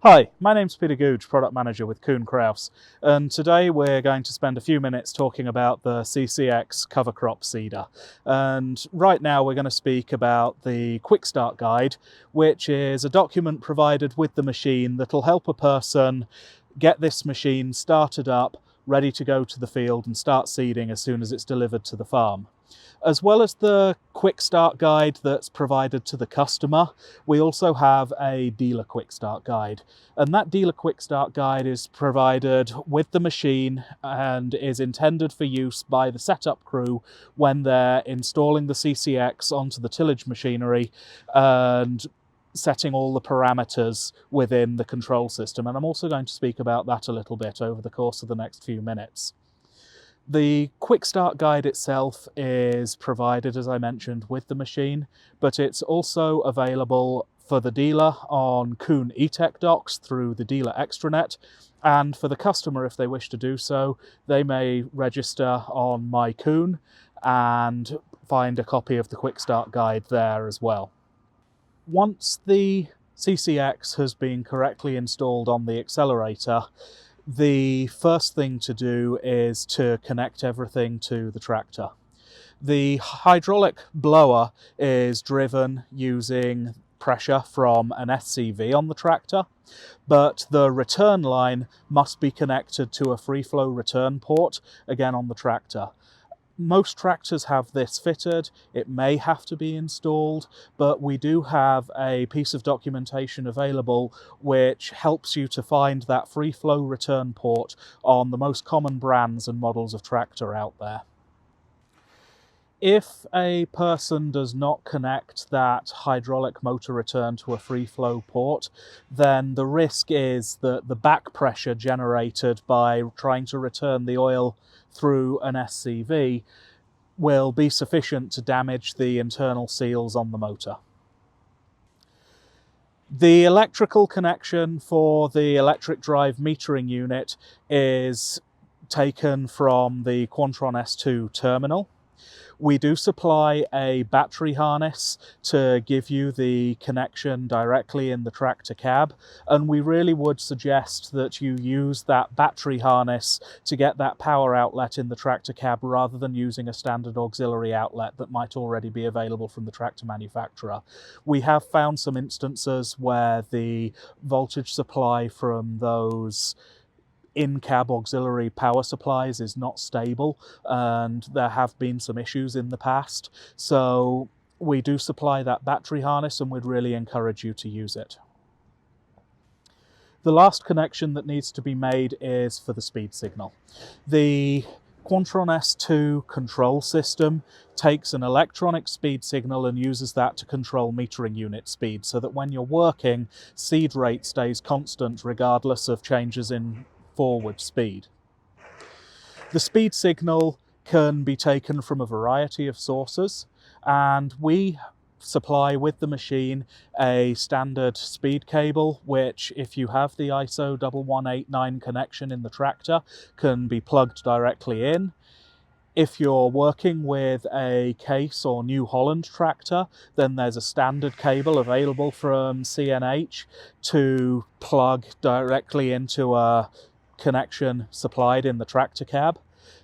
Hi, my name's Peter Googe, Product Manager with Kuhn Krause, and today we're going to spend a few minutes talking about the CCX cover crop seeder. And right now we're going to speak about the Quick Start Guide, which is a document provided with the machine that'll help a person get this machine started up, ready to go to the field and start seeding as soon as it's delivered to the farm. As well as the Quick Start Guide that's provided to the customer, we also have a Dealer Quick Start Guide. And that Dealer Quick Start Guide is provided with the machine and is intended for use by the setup crew when they're installing the CCX onto the tillage machinery and setting all the parameters within the control system. And I'm also going to speak about that a little bit over the course of the next few minutes. The Quick Start Guide itself is provided, as I mentioned, with the machine, but it's also available for the dealer on Kuhn eTech docs through the dealer extranet, and for the customer, if they wish to do so, they may register on My Kuhn and find a copy of the Quick Start Guide there as well. Once the CCX has been correctly installed on the accelerator, the first thing to do is to connect everything to the tractor. The hydraulic blower is driven using pressure from an SCV on the tractor, but the return line must be connected to a free flow return port, again on the tractor. Most tractors have this fitted. It may have to be installed, but we do have a piece of documentation available which helps you to find that free flow return port on the most common brands and models of tractor out there. If a person does not connect that hydraulic motor return to a free flow port, then the risk is that the back pressure generated by trying to return the oil through an SCV will be sufficient to damage the internal seals on the motor. The electrical connection for the electric drive metering unit is taken from the Quantron S2 terminal. We do supply a battery harness to give you the connection directly in the tractor cab, and we really would suggest that you use that battery harness to get that power outlet in the tractor cab rather than using a standard auxiliary outlet that might already be available from the tractor manufacturer. We have found some instances where the voltage supply from those in-cab auxiliary power supplies is not stable, and there have been some issues in the past. So we do supply that battery harness and we'd really encourage you to use it. The last connection that needs to be made is for the speed signal. The Quantron S2 control system takes an electronic speed signal and uses that to control metering unit speed so that when you're working, seed rate stays constant regardless of changes in forward speed. The speed signal can be taken from a variety of sources, and we supply with the machine a standard speed cable which, if you have the ISO 1189 connection in the tractor, can be plugged directly in. If you're working with a Case or New Holland tractor, then there's a standard cable available from CNH to plug directly into a connection supplied in the tractor cab.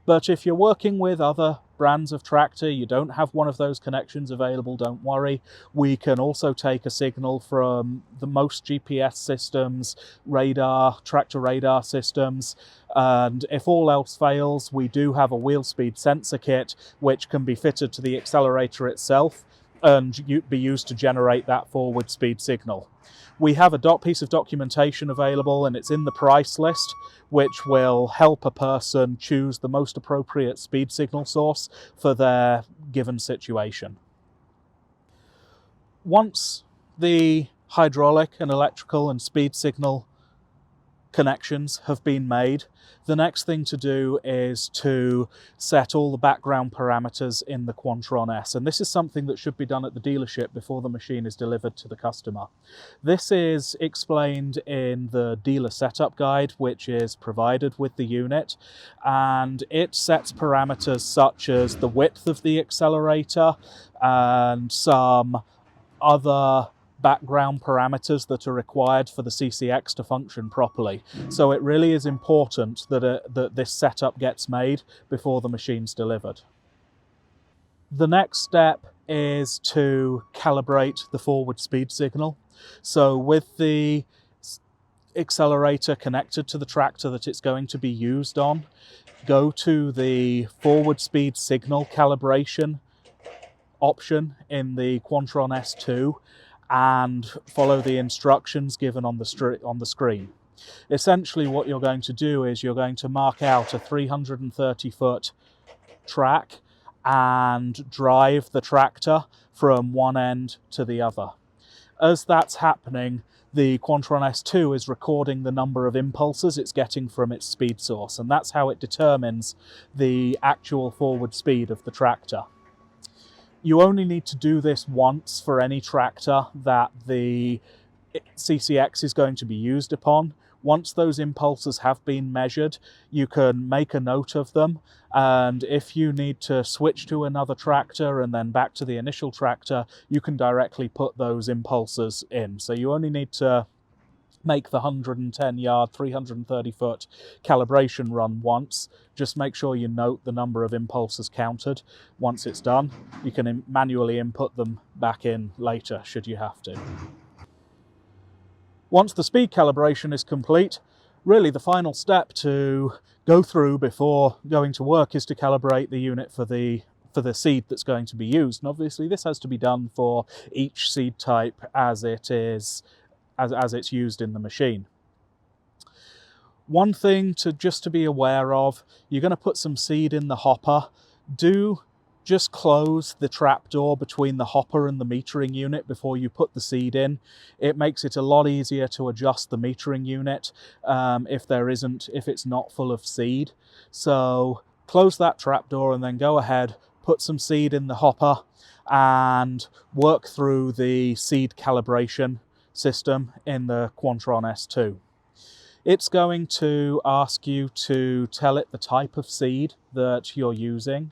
But if you're working with other brands of tractor, you don't have one of those connections available, don't worry. We can also take a signal from the most GPS systems, radar, tractor radar systems, and if all else fails, we do have a wheel speed sensor kit which can be fitted to the accelerator itself and be used to generate that forward speed signal. We have a piece of documentation available, and it's in the price list, which will help a person choose the most appropriate speed signal source for their given situation. Once the hydraulic and electrical and speed signal connections have been made, the next thing to do is to set all the background parameters in the Quantron S, and this is something that should be done at the dealership before the machine is delivered to the customer. This is explained in the dealer setup guide, which is provided with the unit, and it sets parameters such as the width of the accelerator and some other background parameters that are required for the CCX to function properly. So it really is important that this setup gets made before the machine's delivered. The next step is to calibrate the forward speed signal. So with the accelerator connected to the tractor that it's going to be used on, go to the forward speed signal calibration option in the Quantron S2 and follow the instructions given on the screen. Essentially what you're going to do is you're going to mark out a 330-foot track and drive the tractor from one end to the other. As that's happening, the Quantron S2 is recording the number of impulses it's getting from its speed source, and that's how it determines the actual forward speed of the tractor. You only need to do this once for any tractor that the CCX is going to be used upon. Once those impulses have been measured, you can make a note of them, and if you need to switch to another tractor and then back to the initial tractor, you can directly put those impulses in. So you only need to make the 110-yard, 330-foot calibration run once. Just make sure you note the number of impulses counted. Once it's done, you can manually input them back in later, should you have to. Once the speed calibration is complete, really the final step to go through before going to work is to calibrate the unit for the seed that's going to be used. And obviously this has to be done for each seed type as it's used in the machine. One thing to be aware of, you're going to put some seed in the hopper. Do just close the trapdoor between the hopper and the metering unit before you put the seed in. It makes it a lot easier to adjust the metering unit if it's not full of seed. So close that trapdoor and then go ahead, put some seed in the hopper and work through the seed calibration system in the Quantron S2. It's going to ask you to tell it the type of seed that you're using,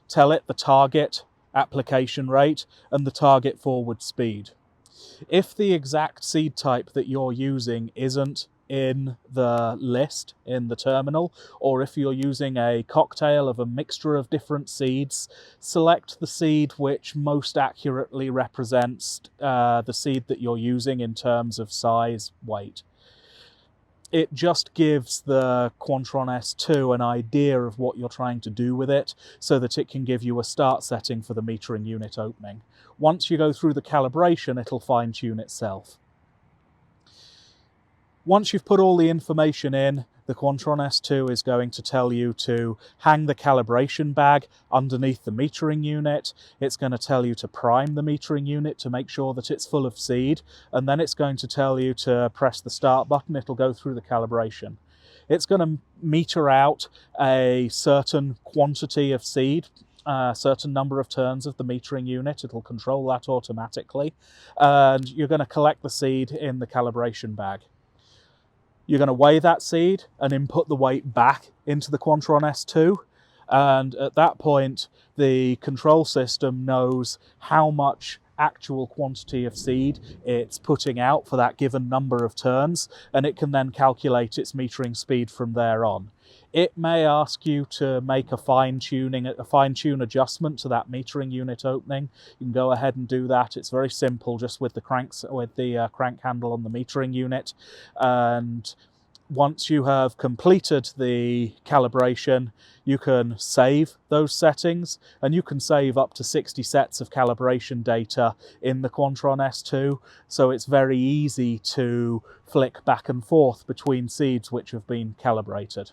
tell it the target application rate and the target forward speed. If the exact seed type that you're using isn't in the list in the terminal, or if you're using a cocktail of a mixture of different seeds, select the seed which most accurately represents the seed that you're using in terms of size, weight. It just gives the Quantron S2 an idea of what you're trying to do with it so that it can give you a start setting for the metering unit opening. Once you go through the calibration, it'll fine-tune itself. Once you've put all the information in, the Quantron S2 is going to tell you to hang the calibration bag underneath the metering unit. It's going to tell you to prime the metering unit to make sure that it's full of seed, and then it's going to tell you to press the start button. It'll go through the calibration. It's going to meter out a certain quantity of seed, a certain number of turns of the metering unit. It'll control that automatically, and you're going to collect the seed in the calibration bag. You're going to weigh that seed and input the weight back into the Quantron S2, and at that point the control system knows how much actual quantity of seed it's putting out for that given number of turns, and it can then calculate its metering speed from there on. It may ask you to make a fine-tune adjustment to that metering unit opening. You can go ahead and do that. It's very simple, just with the crank handle on the metering unit. And once you have completed the calibration, you can save those settings, and you can save up to 60 sets of calibration data in the Quantron S2, so it's very easy to flick back and forth between seeds which have been calibrated.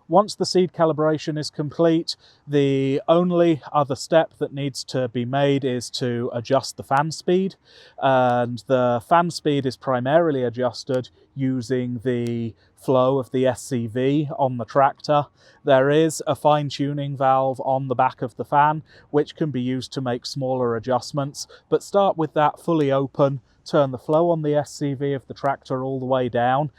Once the seed calibration is complete, the only other step that needs to be made is to adjust the fan speed. And the fan speed is primarily adjusted using the flow of the SCV on the tractor. There is a fine-tuning valve on the back of the fan, which can be used to make smaller adjustments, but start with that fully open, turn the flow on the SCV of the tractor all the way down,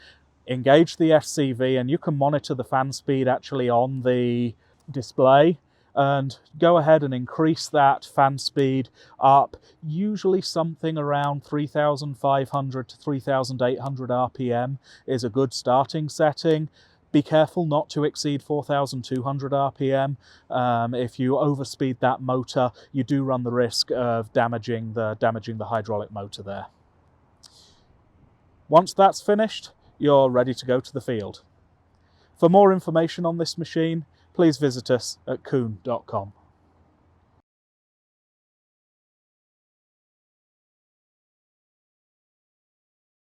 engage the SCV, and you can monitor the fan speed actually on the display. and go ahead and increase that fan speed up, usually something around 3,500 to 3,800 RPM is a good starting setting. Be careful not to exceed 4,200 RPM. If you overspeed that motor, you do run the risk of damaging the hydraulic motor there. Once that's finished, you're ready to go to the field. For more information on this machine, please visit us at kuhn.com.